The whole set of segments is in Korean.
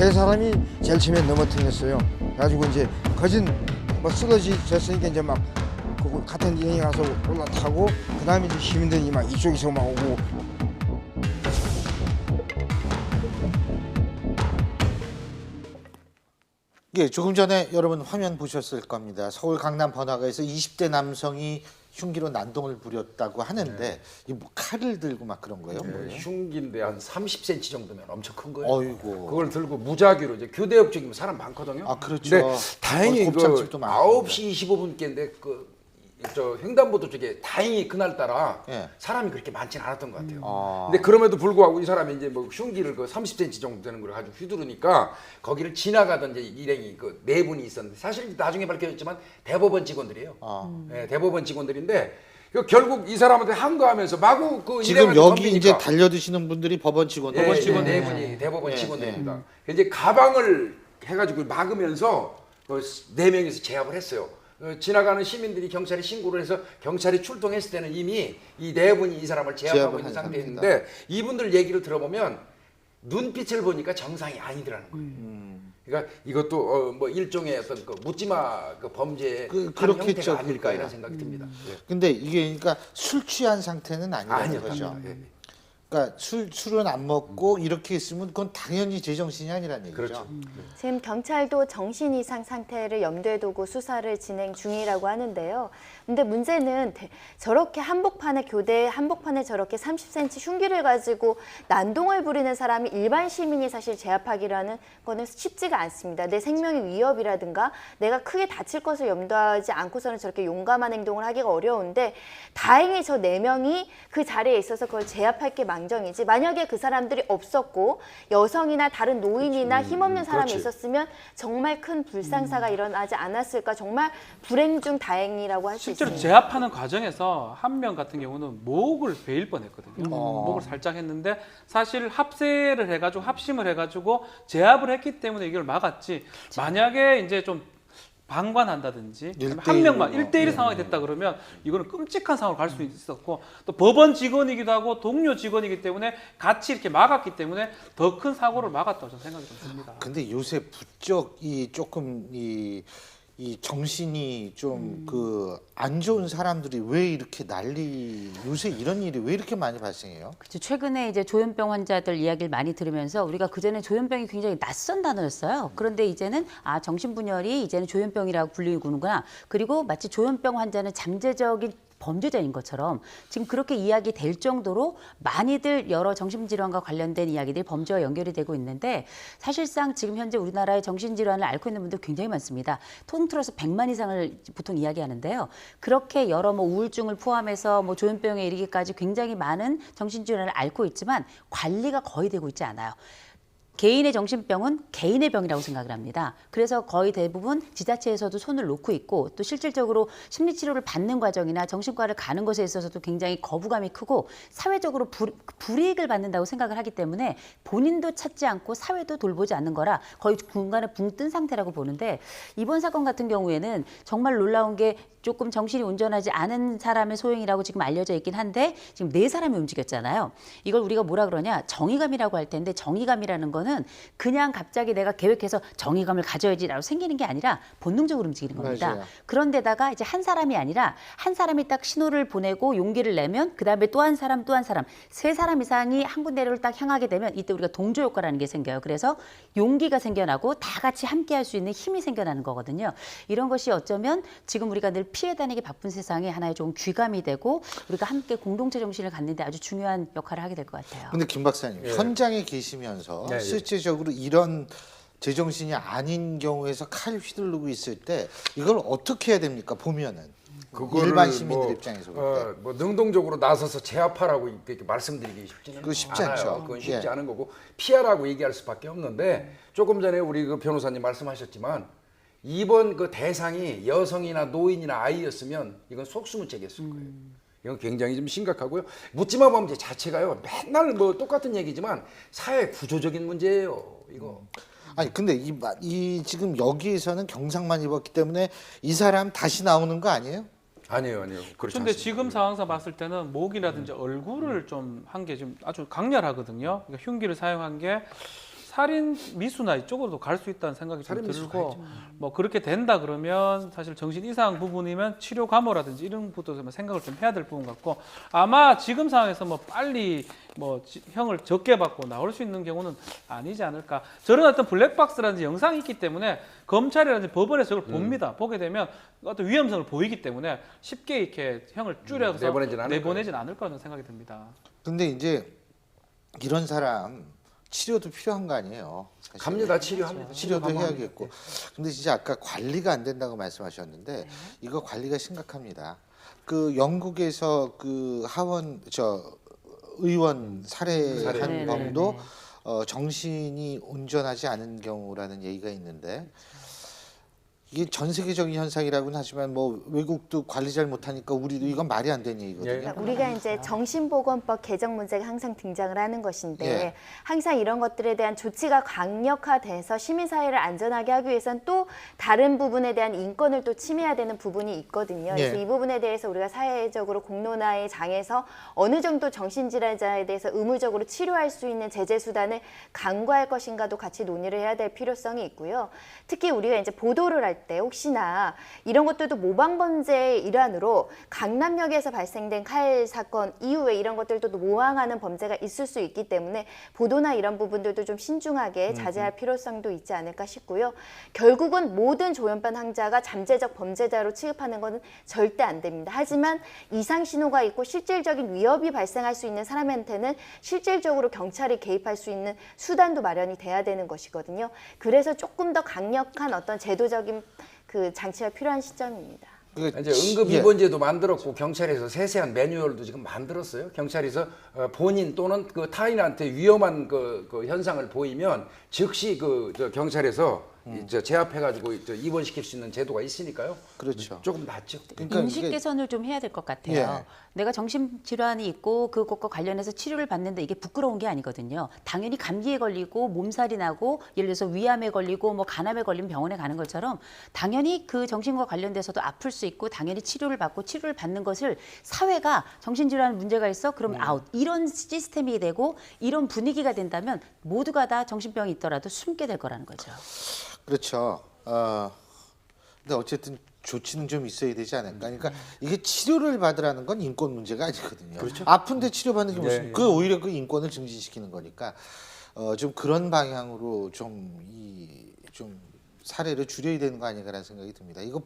세 사람이 제일 처음에 넘어뜨렸어요. 그래가지고 이제 거진 뭐 쓰러졌으니까 이제 막 그 같은 인형에 가서 올라타고 그 다음에 이제 시민들이 막 이쪽에서 막 오고. 예, 조금 전에 여러분 화면 보셨을 겁니다. 서울 강남 번화가에서 20대 남성이 흉기로 난동을 부렸다고 하는데 이 뭐 칼을 들고 막 그런 거예요? 뭐예요? 흉기인데 한 30cm 정도면 엄청 큰 거예요. 어이고. 그걸 들고 무작위로 이제 교대역 쪽이면 사람 많거든요. 아, 그렇죠. 근데 다행히 그 곱창집도 많고. 9시 25분께인데 저 횡단보도 쪽에 다행히 그날따라 예. 사람이 그렇게 많지는 않았던 것 같아요. 아. 근데 그럼에도 불구하고 이 사람이 이제 뭐 흉기를 그 30cm 정도 되는 걸 가지고 휘두르니까 거기를 지나가던 이제 일행이 그 네 분이 있었는데 사실 나중에 밝혀졌지만 대법원 직원들이에요. 예, 대법원 직원들인데 결국 이 사람한테 항거하면서 마구 그 지금 일행한테 여기 덤비니까 이제 달려드시는 분들이 법원 직원들. 법원 직원 네 분이 대법원 예, 직원들입니다. 이제 가방을 해가지고 막으면서 네 명이서 제압을 했어요. 지나가는 시민들이 경찰에 신고를 해서 경찰이 출동했을 때는 이미 이 네 분이 이 사람을 제압하고 있는 상태였는데 이분들 얘기를 들어보면 눈빛을 보니까 정상이 아니더라는 거예요. 그러니까 이것도 뭐 일종의 어떤 그 묻지마 그 범죄의 한 그렇겠죠. 형태가 아닐까 그거야. 이런 생각이 듭니다. 예. 근데 이게 그러니까 술 취한 상태는 아니라는 거죠. 예. 그러니까 술은 안 먹고 이렇게 있으면 그건 당연히 제정신이 아니라는 얘기죠. 그렇죠. 지금 경찰도 정신 이상 상태를 염두에 두고 수사를 진행 중이라고 하는데요. 근데 문제는 저렇게 한복판에 교대 한복판에 저렇게 30cm 흉기를 가지고 난동을 부리는 사람이 일반 시민이 사실 제압하기라는 거는 쉽지가 않습니다. 내 생명의 위협이라든가 내가 크게 다칠 것을 염두하지 않고서는 저렇게 용감한 행동을 하기가 어려운데 다행히 저 네 명이 그 자리에 있어서 그걸 제압할 게 망정이지 만약에 그 사람들이 없었고 여성이나 다른 노인이나 힘없는 사람이 있었으면 정말 큰 불상사가 일어나지 않았을까 정말 불행 중 다행이라고 할 수 있습니다. 실제로 제압하는 과정에서 한 명 같은 경우는 목을 베일 뻔했거든요. 목을 살짝 했는데 사실 합세를 해가지고 합심을 해가지고 제압을 했기 때문에 이걸 막았지. 만약에 이제 좀 방관한다든지 한 명만 1대1 상황이 됐다 그러면 이거는 끔찍한 상황으로 갈 수 있었고 또 법원 직원이기도 하고 동료 직원이기 때문에 같이 이렇게 막았기 때문에 더 큰 사고를 막았다고 저는 생각이 좀 듭니다. 근데 요새 부쩍 조금 이 정신이 좀 그 안 좋은 사람들이 왜 이렇게 요새 이런 일이 왜 이렇게 많이 발생해요? 그렇죠. 최근에 이제 조현병 환자들 이야기를 많이 들으면서 우리가 그전에 조현병이 굉장히 낯선 단어였어요. 그런데 이제는 정신분열이 이제는 조현병이라고 불리는구나. 그리고 마치 조현병 환자는 잠재적인 범죄자인 것처럼 지금 그렇게 이야기될 정도로 많이들 여러 정신질환과 관련된 이야기들이 범죄와 연결이 되고 있는데 사실상 지금 현재 우리나라의 정신질환을 앓고 있는 분들 굉장히 많습니다. 통틀어서 100만 이상을 보통 이야기하는데요. 그렇게 여러 뭐 우울증을 포함해서 뭐 조현병에 이르기까지 굉장히 많은 정신질환을 앓고 있지만 관리가 거의 되고 있지 않아요. 개인의 정신병은 개인의 병이라고 생각을 합니다. 그래서 거의 대부분 지자체에서도 손을 놓고 있고 또 실질적으로 심리치료를 받는 과정이나 정신과를 가는 것에 있어서도 굉장히 거부감이 크고 사회적으로 불이익을 받는다고 생각을 하기 때문에 본인도 찾지 않고 사회도 돌보지 않는 거라 거의 중간에 붕 뜬 상태라고 보는데 이번 사건 같은 경우에는 정말 놀라운 게 조금 정신이 온전하지 않은 사람의 소행이라고 지금 알려져 있긴 한데 지금 네 사람이 움직였잖아요. 이걸 우리가 뭐라 그러냐 정의감이라고 할 텐데 정의감이라는 거는 그냥 갑자기 내가 계획해서 정의감을 가져야지라고 생기는 게 아니라 본능적으로 움직이는 겁니다. 맞아요. 그런데다가 이제 한 사람이 아니라 한 사람이 딱 신호를 보내고 용기를 내면 그다음에 또 한 사람 또 한 사람 세 사람 이상이 한 군데를 딱 향하게 되면 이때 우리가 동조 효과라는 게 생겨요. 그래서 용기가 생겨나고 다 같이 함께 할 수 있는 힘이 생겨나는 거거든요. 이런 것이 어쩌면 지금 우리가 늘 피해 다니기 바쁜 세상에 하나의 좀 귀감이 되고 우리가 함께 공동체 정신을 갖는데 아주 중요한 역할을 하게 될 것 같아요. 근데 김 박사님 현장에 계시면서 실제적으로 이런 제정신이 아닌 경우에서 칼 휘두르고 있을 때 이걸 어떻게 해야 됩니까? 보면은 일반 시민들 입장에서 볼 때. 뭐 능동적으로 나서서 제압하라고 이렇게 말씀드리기 그거 쉽지 않아요. 않죠. 그건 쉽지 예. 않은 거고 피하라고 얘기할 수밖에 없는데 조금 전에 우리 그 변호사님 말씀하셨지만 이번 그 대상이 여성이나 노인이나 아이였으면 이건 속수무책이었을 거예요. 이건 굉장히 좀 심각하고요. 묻지마 범죄 자체가요. 맨날 뭐 똑같은 얘기지만 사회 구조적인 문제예요. 이거. 아니 근데 이 지금 여기에서는 경상만 입었기 때문에 이 사람 다시 나오는 거 아니에요? 아니에요. 그렇지 그런데 않습니다. 지금 상황상 봤을 때는 목이라든지 얼굴을 좀 한 게 좀 아주 강렬하거든요. 그러니까 흉기를 사용한 게 살인 미수나 이쪽으로도 갈 수 있다는 생각이 좀 살인 미수 들고 뭐 그렇게 된다 그러면 사실 정신 이상 부분이면 치료 감호라든지 이런 부분도 생각을 좀 해야 될 부분 같고 아마 지금 상황에서 뭐 빨리 뭐 형을 적게 받고 나올 수 있는 경우는 아니지 않을까. 저런 어떤 블랙박스라든지 영상이 있기 때문에 검찰이라든지 법원에서 저걸 봅니다. 보게 되면 어떤 위험성을 보이기 때문에 쉽게 이렇게 형을 줄여서 내보내진 않을 거라는 생각이 듭니다. 근데 이제 이런 사람 치료도 필요한 거 아니에요? 사실. 갑니다. 치료합니다. 치료도 해야겠고. 근데 진짜 아까 관리가 안 된다고 말씀하셨는데 이거 관리가 심각합니다. 그 영국에서 그 하원 의원 살해한 범도 정신이 온전하지 않은 경우라는 얘기가 있는데 이게 전 세계적인 현상이라고는 하지만 뭐 외국도 관리 잘 못하니까 우리도 이건 말이 안 되는 얘기거든요. 그러니까 우리가 이제 정신보건법 개정 문제가 항상 등장을 하는 것인데 예. 항상 이런 것들에 대한 조치가 강력화돼서 시민사회를 안전하게 하기 위해서는 또 다른 부분에 대한 인권을 또 침해해야 되는 부분이 있거든요. 그래서 예. 이 부분에 대해서 우리가 사회적으로 공론화의 장에서 어느 정도 정신질환자에 대해서 의무적으로 치료할 수 있는 제재 수단을 강구할 것인가도 같이 논의를 해야 될 필요성이 있고요. 특히 우리가 이제 보도를 할 때 혹시나 이런 것들도 모방 범죄의 일환으로 강남역에서 발생된 칼 사건 이후에 이런 것들도 모방하는 범죄가 있을 수 있기 때문에 보도나 이런 부분들도 좀 신중하게 자제할 필요성도 있지 않을까 싶고요. 결국은 모든 조현병 환자가 잠재적 범죄자로 취급하는 것은 절대 안 됩니다. 하지만 이상 신호가 있고 실질적인 위협이 발생할 수 있는 사람한테는 실질적으로 경찰이 개입할 수 있는 수단도 마련이 돼야 되는 것이거든요. 그래서 조금 더 강력한 어떤 제도적인 그 장치가 필요한 시점입니다. 이제 응급 입원제도 만들었고 경찰에서 세세한 매뉴얼도 지금 만들었어요. 경찰에서 본인 또는 그 타인한테 위험한 그 현상을 보이면 즉시 저 경찰에서 이제 제압해가지고 입원시킬 수 있는 제도가 있으니까요. 그렇죠. 조금 낫죠. 그러니까 인식 이게- 개선을 좀 해야 될 것 같아요. 예. 내가 정신질환이 있고 그것과 관련해서 치료를 받는데 이게 부끄러운 게 아니거든요. 당연히 감기에 걸리고 몸살이 나고 예를 들어서 위암에 걸리고 뭐 간암에 걸리면 병원에 가는 것처럼 당연히 그 정신과 관련돼서도 아플 수 있고 당연히 치료를 받고 치료를 받는 것을 사회가 정신질환 문제가 있어 그럼 아웃 이런 시스템이 되고 이런 분위기가 된다면 모두가 다 정신병이 있더라도 숨게 될 거라는 거죠. 그렇죠. 근데 어쨌든 조치는 좀 있어야 되지 않을까. 그러니까 이게 치료를 받으라는 건 인권 문제가 아니거든요. 그렇죠. 아픈데 치료받는 게 무슨? 그 오히려 그 인권을 증진시키는 거니까 좀 그런 방향으로 좀 사례를 줄여야 되는 거 아닌가라는 생각이 듭니다. 이거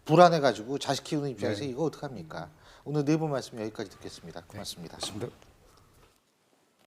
불안해가지고 자식 키우는 입장에서 이거 어떡합니까? 오늘 네 분 말씀 여기까지 듣겠습니다. 고맙습니다. 맞습니다.